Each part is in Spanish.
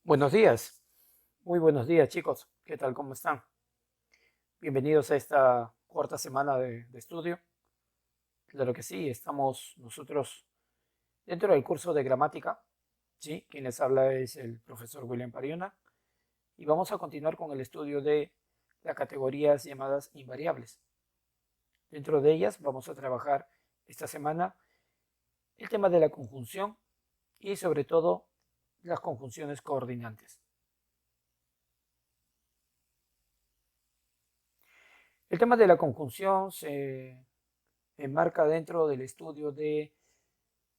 Buenos días, muy buenos días chicos, ¿qué tal? ¿Cómo están? Bienvenidos a esta cuarta semana de estudio. Claro que sí, estamos nosotros dentro del curso de gramática, ¿sí? Quien les habla es el profesor William Pariona y vamos a continuar con el estudio de las categorías llamadas invariables. Dentro de ellas vamos a trabajar esta semana el tema de la conjunción y sobre todo las conjunciones coordinantes. El tema de la conjunción se enmarca dentro del estudio de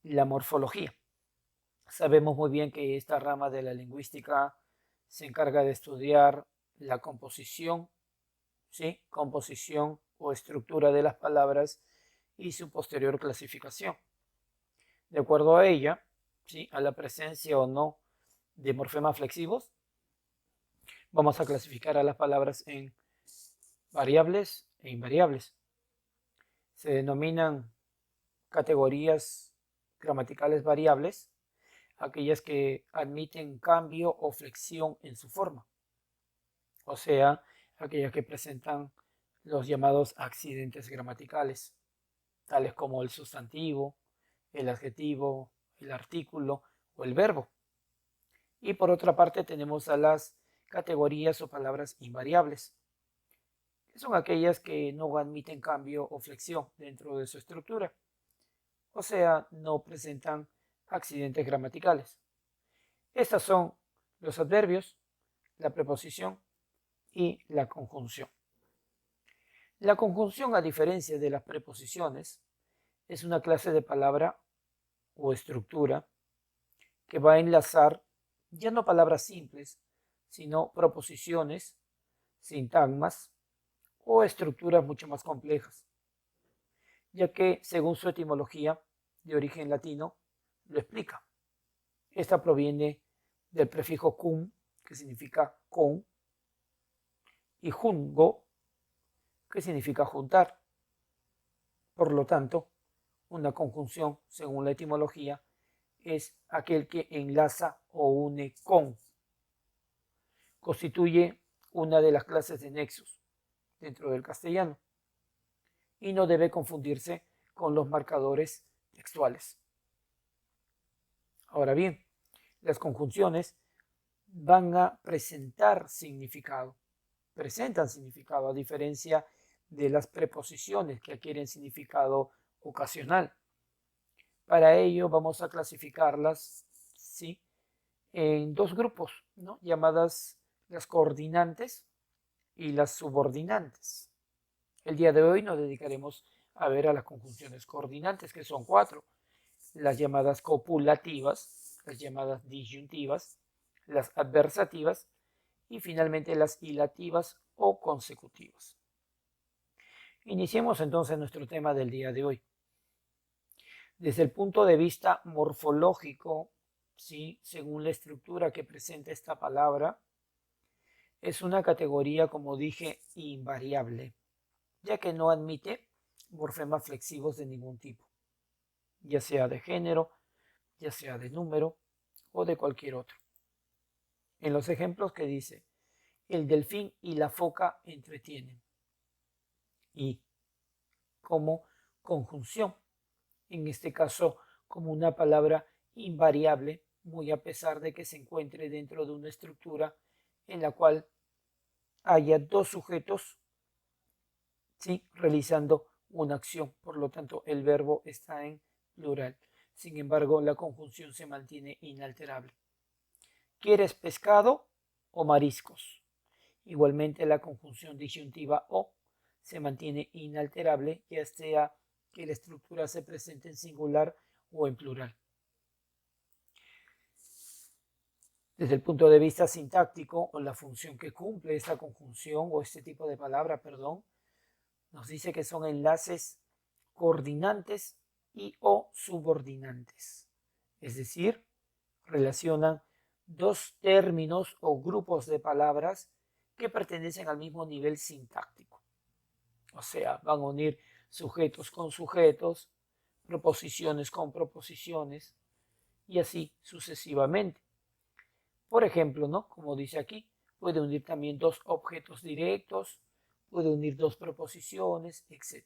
la morfología. Sabemos muy bien que esta rama de la lingüística se encarga de estudiar la composición, ¿sí? Composición o estructura de las palabras y su posterior clasificación. De acuerdo a ella, ¿sí? A la presencia o no de morfemas flexivos, vamos a clasificar a las palabras en variables e invariables. Se denominan categorías gramaticales variables aquellas que admiten cambio o flexión en su forma, o sea, aquellas que presentan los llamados accidentes gramaticales, tales como el sustantivo, el adjetivo, el artículo o el verbo. Y por otra parte tenemos a las categorías o palabras invariables, que son aquellas que no admiten cambio o flexión dentro de su estructura, o sea, no presentan accidentes gramaticales. Estas son los adverbios, la preposición y la conjunción. La conjunción, a diferencia de las preposiciones, es una clase de palabra o estructura que va a enlazar ya no palabras simples, sino proposiciones, sintagmas o estructuras mucho más complejas, ya que según su etimología de origen latino lo explica. Esta proviene del prefijo cum, que significa con, y jungo, que significa juntar. Por lo tanto, una conjunción, según la etimología, es aquel que enlaza o une con. Constituye una de las clases de nexos dentro del castellano y no debe confundirse con los marcadores textuales. Ahora bien, las conjunciones van a presentan significado a diferencia de las preposiciones que adquieren significado ocasional. Para ello vamos a clasificarlas, ¿sí? En dos grupos, ¿no? Llamadas las coordinantes y las subordinantes. El día de hoy nos dedicaremos a ver a las conjunciones coordinantes, que son cuatro: las llamadas copulativas, las llamadas disyuntivas, las adversativas y finalmente las hilativas o consecutivas. Iniciemos entonces nuestro tema del día de hoy. Desde el punto de vista morfológico, ¿sí? Según la estructura que presenta esta palabra, es una categoría, como dije, invariable, ya que no admite morfemas flexivos de ningún tipo, ya sea de género, ya sea de número o de cualquier otro. En los ejemplos que dice, el delfín y la foca entretienen, y como conjunción, en este caso como una palabra invariable, muy a pesar de que se encuentre dentro de una estructura en la cual haya dos sujetos, ¿sí? Realizando una acción. Por lo tanto, el verbo está en plural. Sin embargo, la conjunción se mantiene inalterable. ¿Quieres pescado o mariscos? Igualmente, la conjunción disyuntiva o se mantiene inalterable, ya sea que la estructura se presente en singular o en plural. Desde el punto de vista sintáctico, o la función que cumple esta conjunción o este tipo de palabra, perdón, nos dice que son enlaces coordinantes y o subordinantes. Es decir, relacionan dos términos o grupos de palabras que pertenecen al mismo nivel sintáctico. O sea, van a unir sujetos con sujetos, proposiciones con proposiciones y así sucesivamente. Por ejemplo, ¿no? Como dice aquí, puede unir también dos objetos directos, puede unir dos proposiciones, etc.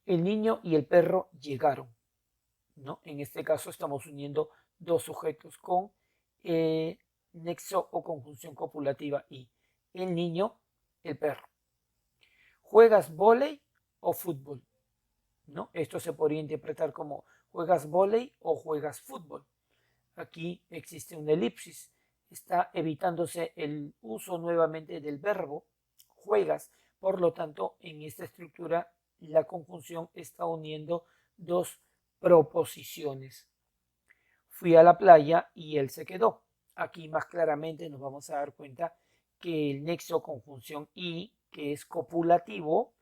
El niño y el perro llegaron, ¿no? En este caso estamos uniendo dos sujetos con nexo o conjunción copulativa y el niño, el perro. ¿Juegas vóley o fútbol? ¿No? Esto se podría interpretar como juegas vóley o juegas fútbol. Aquí existe una elipsis. Está evitándose el uso nuevamente del verbo juegas. Por lo tanto, en esta estructura la conjunción está uniendo dos proposiciones. Fui a la playa y él se quedó. Aquí más claramente nos vamos a dar cuenta que el nexo conjunción y, que es copulativo,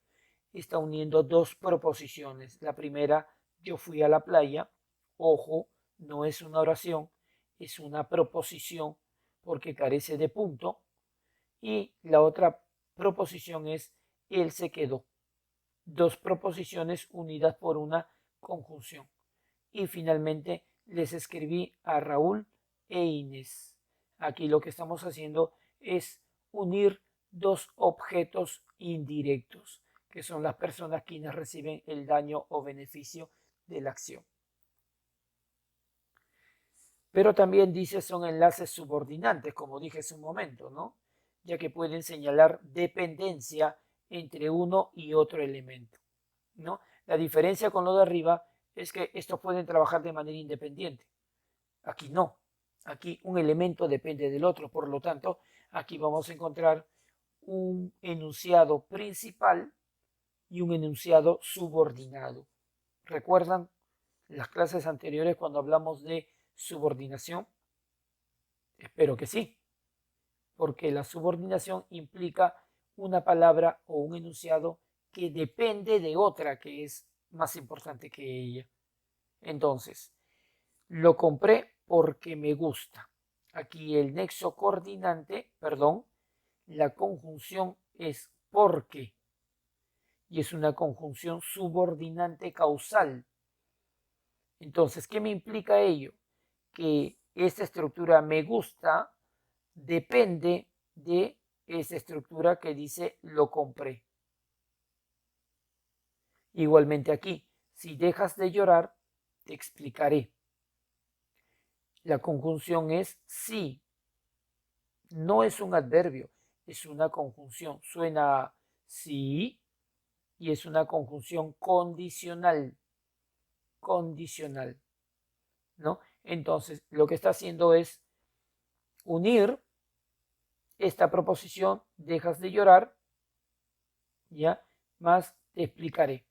está uniendo dos proposiciones. La primera, yo fui a la playa. Ojo, no es una oración, es una proposición porque carece de punto. Y la otra proposición es él se quedó. Dos proposiciones unidas por una conjunción. Y finalmente les escribí a Raúl e Inés. Aquí lo que estamos haciendo es unir dos objetos indirectos, que son las personas quienes reciben el daño o beneficio de la acción. Pero también dice son enlaces subordinantes, como dije hace un momento, ¿no? Ya que pueden señalar dependencia entre uno y otro elemento, ¿no? La diferencia con lo de arriba es que estos pueden trabajar de manera independiente. Aquí no. Aquí un elemento depende del otro. Por lo tanto, aquí vamos a encontrar un enunciado principal y un enunciado subordinado. ¿Recuerdan las clases anteriores cuando hablamos de subordinación? Espero que sí, porque la subordinación implica una palabra o un enunciado que depende de otra que es más importante que ella. Entonces, lo compré porque me gusta. Aquí el nexo coordinante, perdón, la conjunción es porque y es una conjunción subordinante causal. Entonces, ¿qué me implica ello? Que esta estructura me gusta depende de esa estructura que dice lo compré. Igualmente aquí, si dejas de llorar, te explicaré. La conjunción es si. No es un adverbio, es una conjunción. Suena a sí y es una conjunción condicional. Condicional, ¿no? Entonces, lo que está haciendo es unir esta proposición, dejas de llorar, ¿ya? Más te explicaré.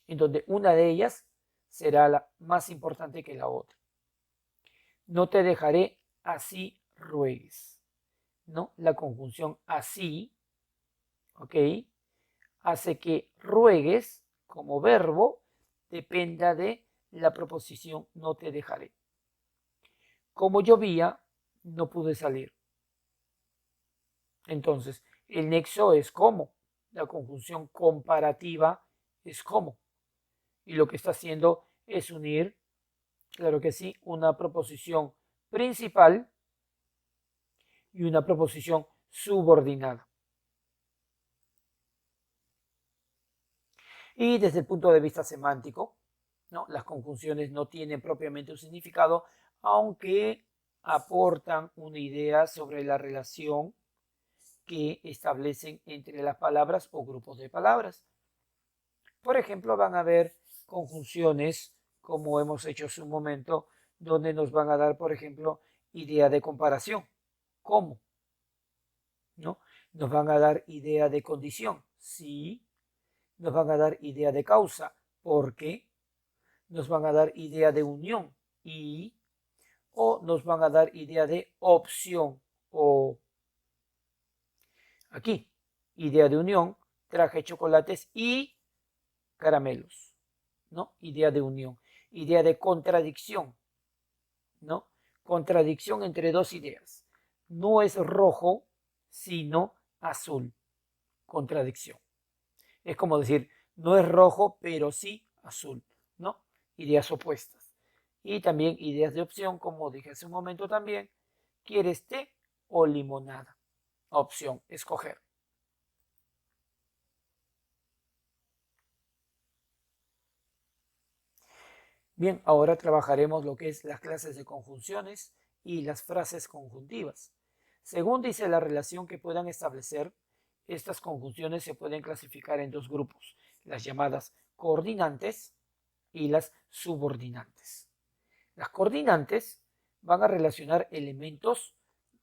En donde una de ellas será la más importante que la otra. No te dejaré, así ruegues, ¿no? La conjunción así, ¿ok? Hace que ruegues como verbo dependa de la proposición no te dejaré. Como llovía, no pude salir. Entonces, el nexo es como. La conjunción comparativa es como. Y lo que está haciendo es unir, claro que sí, una proposición principal y una proposición subordinada. Y desde el punto de vista semántico, ¿no? Las conjunciones no tienen propiamente un significado, aunque aportan una idea sobre la relación que establecen entre las palabras o grupos de palabras. Por ejemplo, van a haber conjunciones, como hemos hecho hace un momento, donde nos van a dar, por ejemplo, idea de comparación. ¿Cómo? ¿No? Nos van a dar idea de condición. Sí. Nos van a dar idea de causa. ¿Por qué? Nos van a dar idea de unión. Y. O nos van a dar idea de opción. O. Aquí. Idea de unión. Traje chocolates y caramelos, ¿no? Idea de unión. Idea de contradicción, ¿no? Contradicción entre dos ideas. No es rojo, sino azul. Contradicción. Es como decir, no es rojo, pero sí azul, ¿no? Ideas opuestas. Y también ideas de opción, como dije hace un momento también, ¿quieres té o limonada? Opción, escoger. Bien, ahora trabajaremos lo que es las clases de conjunciones y las frases conjuntivas. Según dice la relación que puedan establecer, estas conjunciones se pueden clasificar en dos grupos, las llamadas coordinantes y las subordinantes. Las coordinantes van a relacionar elementos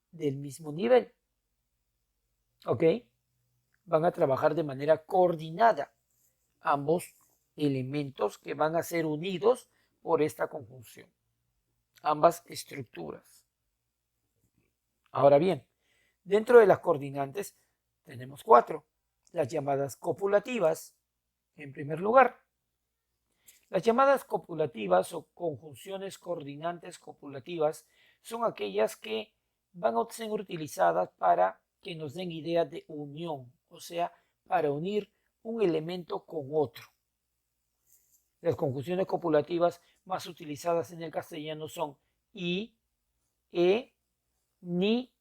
del mismo nivel, ¿ok? Van a trabajar de manera coordinada ambos elementos que van a ser unidos por esta conjunción, ambas estructuras. Ahora bien, dentro de las coordinantes tenemos cuatro, las llamadas copulativas, en primer lugar. Las llamadas copulativas o conjunciones coordinantes copulativas son aquellas que van a ser utilizadas para que nos den idea de unión, o sea, para unir un elemento con otro. Las conjunciones copulativas más utilizadas en el castellano son y, ni.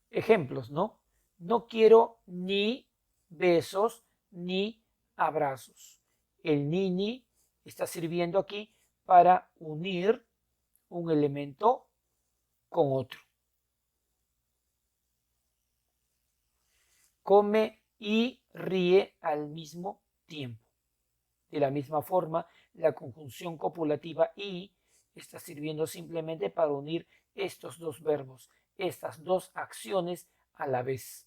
Ejemplos, ¿no? No quiero ni besos ni abrazos. El ni está sirviendo aquí para unir un elemento con otro. Come y ríe al mismo tiempo. De la misma forma, la conjunción copulativa y está sirviendo simplemente para unir estos dos verbos, estas dos acciones a la vez.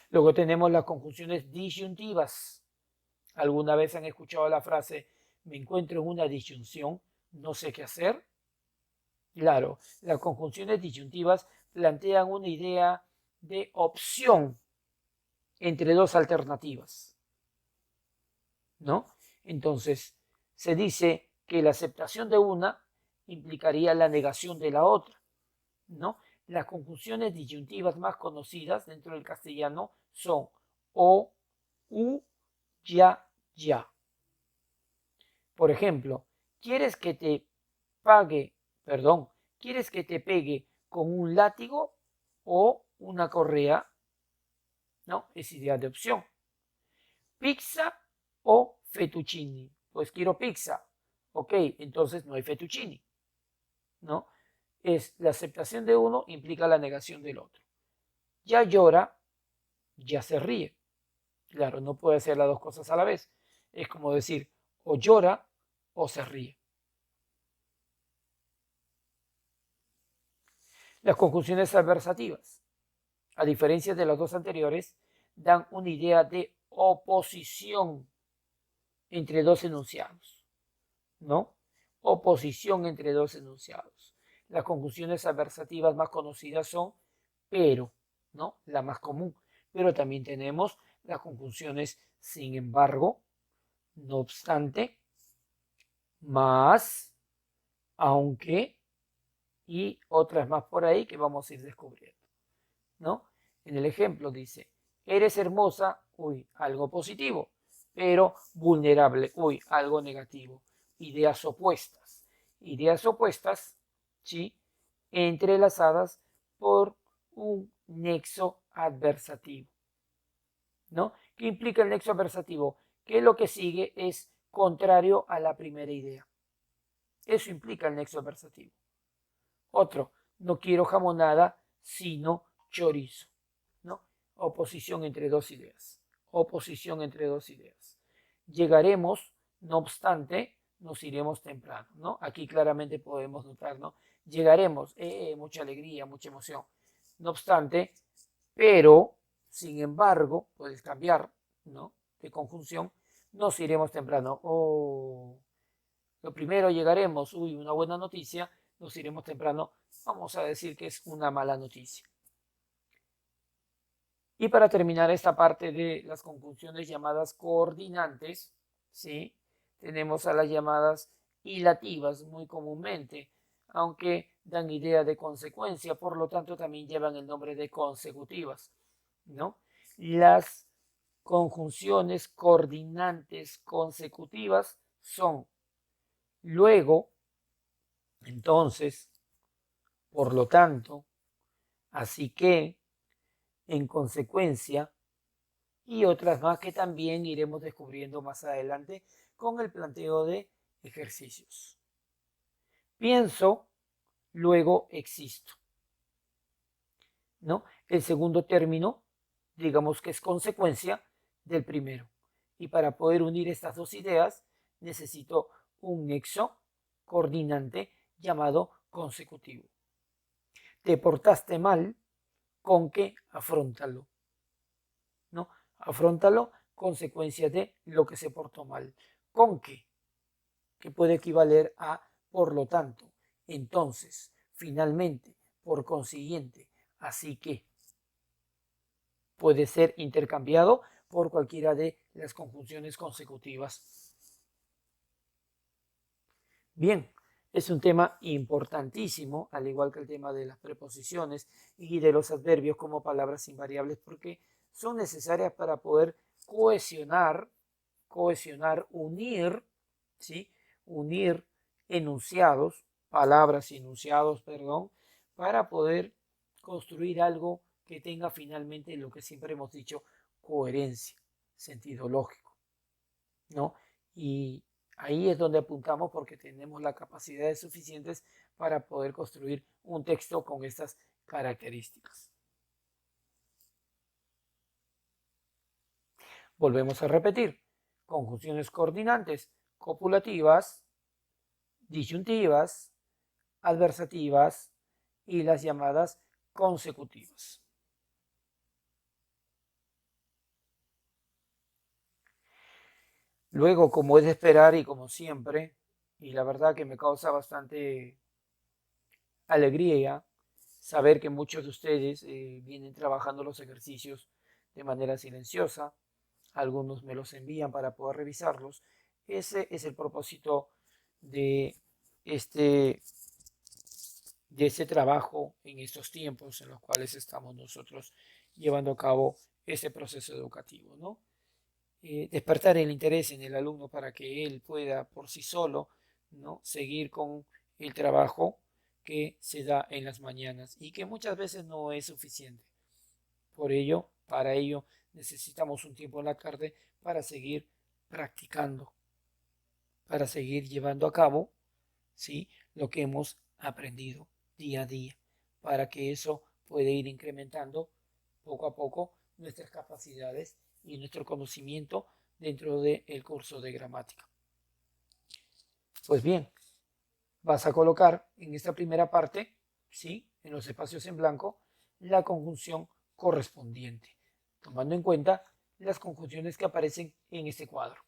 Luego tenemos las conjunciones disyuntivas. ¿Alguna vez han escuchado la frase me encuentro en una disyunción, no sé qué hacer? Claro, las conjunciones disyuntivas plantean una idea de opción entre dos alternativas, ¿no? Entonces, se dice que la aceptación de una implicaría la negación de la otra, ¿no? Las conjunciones disyuntivas más conocidas dentro del castellano son o, u, ya, ya. Por ejemplo, ¿quieres que te ¿quieres que te pegue con un látigo o una correa? No, es idea de opción. ¿Pizza o fettuccini? Pues quiero pizza. Ok, entonces no hay fettuccini, ¿no? Es la aceptación de uno implica la negación del otro. Ya llora, ya se ríe. Claro, no puede hacer las dos cosas a la vez. Es como decir, o llora o se ríe. Las conjunciones adversativas, a diferencia de las dos anteriores, dan una idea de oposición entre dos enunciados, ¿no? Oposición entre dos enunciados. Las conjunciones adversativas más conocidas son pero, ¿no? La más común. Pero también tenemos las conjunciones sin embargo, no obstante, más, aunque y otras más por ahí que vamos a ir descubriendo, ¿no? En el ejemplo dice, eres hermosa, uy, algo positivo, pero vulnerable, uy, algo negativo. Ideas opuestas, ¿sí? Entrelazadas por un nexo adversativo, ¿no? ¿Qué implica el nexo adversativo? Que lo que sigue es contrario a la primera idea. Eso implica el nexo adversativo. Otro, no quiero jamonada, sino chorizo, ¿no? Oposición entre dos ideas. Oposición entre dos ideas. Llegaremos, no obstante, nos iremos temprano, ¿no? Aquí claramente podemos notar, ¿no? Llegaremos, mucha alegría, mucha emoción. No obstante, pero, sin embargo, puedes cambiar, ¿no? De conjunción, nos iremos temprano. Oh, lo primero llegaremos, uy, una buena noticia, nos iremos temprano, vamos a decir que es una mala noticia. Y para terminar esta parte de las conjunciones llamadas coordinantes, ¿sí? Tenemos a las llamadas hilativas muy comúnmente, aunque dan idea de consecuencia, por lo tanto también llevan el nombre de consecutivas, ¿no? Las conjunciones coordinantes consecutivas son luego, entonces, por lo tanto, así que, en consecuencia, y otras más que también iremos descubriendo más adelante con el planteo de ejercicios. Pienso, luego existo, ¿no? El segundo término, digamos que es consecuencia del primero. Y para poder unir estas dos ideas, necesito un nexo coordinante llamado consecutivo. Te portaste mal, con que afróntalo, ¿no? Afróntalo, consecuencia de lo que se portó mal. ¿Con qué? Que puede equivaler a por lo tanto, entonces, finalmente, por consiguiente, así que. Puede ser intercambiado por cualquiera de las conjunciones consecutivas. Bien, es un tema importantísimo, al igual que el tema de las preposiciones y de los adverbios como palabras invariables, porque son necesarias para poder cohesionar, unir, ¿sí? Unir enunciados, palabras y enunciados, perdón, para poder construir algo que tenga finalmente lo que siempre hemos dicho, coherencia, sentido lógico, ¿no? Y ahí es donde apuntamos porque tenemos las capacidades suficientes para poder construir un texto con estas características. Volvemos a repetir. Conjunciones coordinantes copulativas, disyuntivas, adversativas y las llamadas consecutivas. Luego, como es de esperar y como siempre, y la verdad que me causa bastante alegría saber que muchos de ustedes vienen trabajando los ejercicios de manera silenciosa, algunos me los envían para poder revisarlos. Ese es el propósito de este, de ese trabajo en estos tiempos en los cuales estamos nosotros llevando a cabo ese proceso educativo, ¿no? Despertar el interés en el alumno para que él pueda por sí solo, ¿no? Seguir con el trabajo que se da en las mañanas y que muchas veces no es suficiente. Por ello, para ello necesitamos un tiempo en la tarde para seguir practicando, para seguir llevando a cabo, ¿sí?, lo que hemos aprendido día a día, para que eso pueda ir incrementando poco a poco nuestras capacidades y nuestro conocimiento dentro del curso de gramática. Pues bien, vas a colocar en esta primera parte, ¿sí?, en los espacios en blanco, la conjunción correspondiente, tomando en cuenta las conjunciones que aparecen en este cuadro,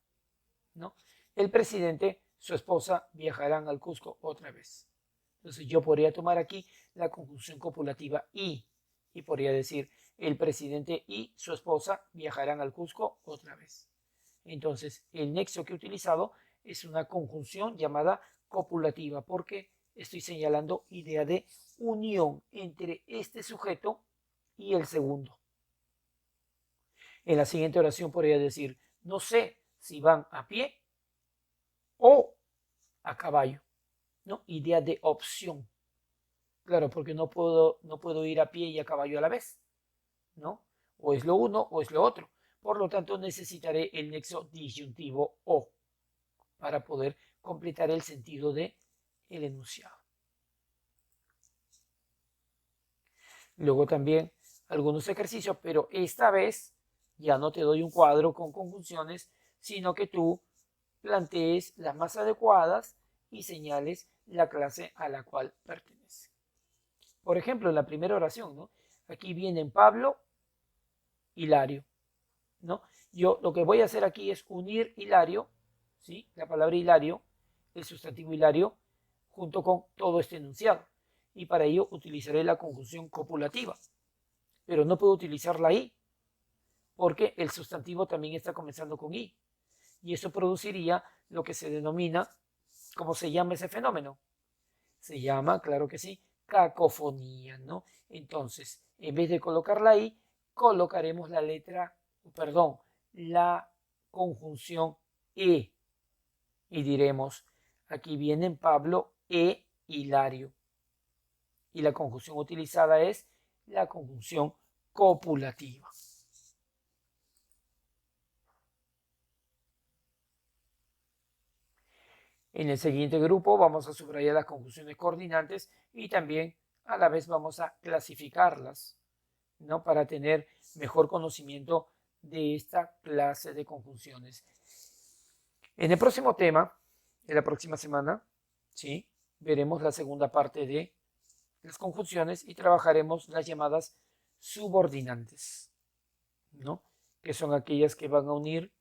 ¿no? El presidente, su esposa viajarán al Cusco otra vez. Entonces yo podría tomar aquí la conjunción copulativa y podría decir el presidente y su esposa viajarán al Cusco otra vez. Entonces el nexo que he utilizado es una conjunción llamada copulativa porque estoy señalando idea de unión entre este sujeto y el segundo. En la siguiente oración podría decir, no sé si van a pie o a caballo, ¿no? Idea de opción. Claro, porque no puedo ir a pie y a caballo a la vez, ¿no? O es lo uno o es lo otro. Por lo tanto, necesitaré el nexo disyuntivo o para poder completar el sentido de el enunciado. Luego también algunos ejercicios, pero esta vez ya no te doy un cuadro con conjunciones, sino que tú plantees las más adecuadas y señales la clase a la cual pertenece. Por ejemplo, en la primera oración, ¿no? Aquí vienen Pablo, Hilario, ¿no? Yo lo que voy a hacer aquí es unir Hilario, ¿sí?, la palabra Hilario, el sustantivo Hilario, junto con todo este enunciado. Y para ello utilizaré la conjunción copulativa. Pero no puedo utilizar la I, porque el sustantivo también está comenzando con I. Y eso produciría lo que se denomina, ¿cómo se llama ese fenómeno? Se llama, claro que sí, cacofonía, ¿no? Entonces, en vez de colocar la I, colocaremos la letra, perdón, la conjunción e. Y diremos, aquí vienen Pablo e Hilario. Y la conjunción utilizada es la conjunción copulativa. En el siguiente grupo vamos a subrayar las conjunciones coordinantes y también a la vez vamos a clasificarlas, ¿no? Para tener mejor conocimiento de esta clase de conjunciones. En el próximo tema, en la próxima semana, ¿sí? Veremos la segunda parte de las conjunciones y trabajaremos las llamadas subordinantes, ¿no? Que son aquellas que van a unir,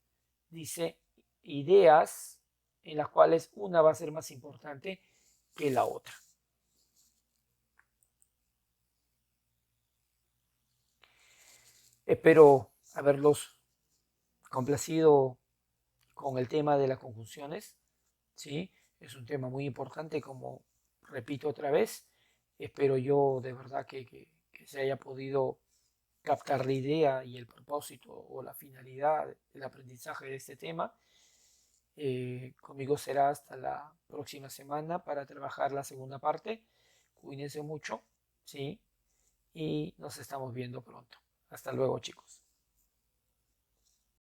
dice, ideas en las cuales una va a ser más importante que la otra. Espero haberlos complacido con el tema de las conjunciones, ¿sí? Es un tema muy importante, como repito otra vez. Espero yo de verdad que se haya podido captar la idea y el propósito o la finalidad del aprendizaje de este tema. Conmigo será hasta la próxima semana para trabajar la segunda parte. Cuídense mucho, ¿sí? Y nos estamos viendo pronto. Hasta luego, chicos.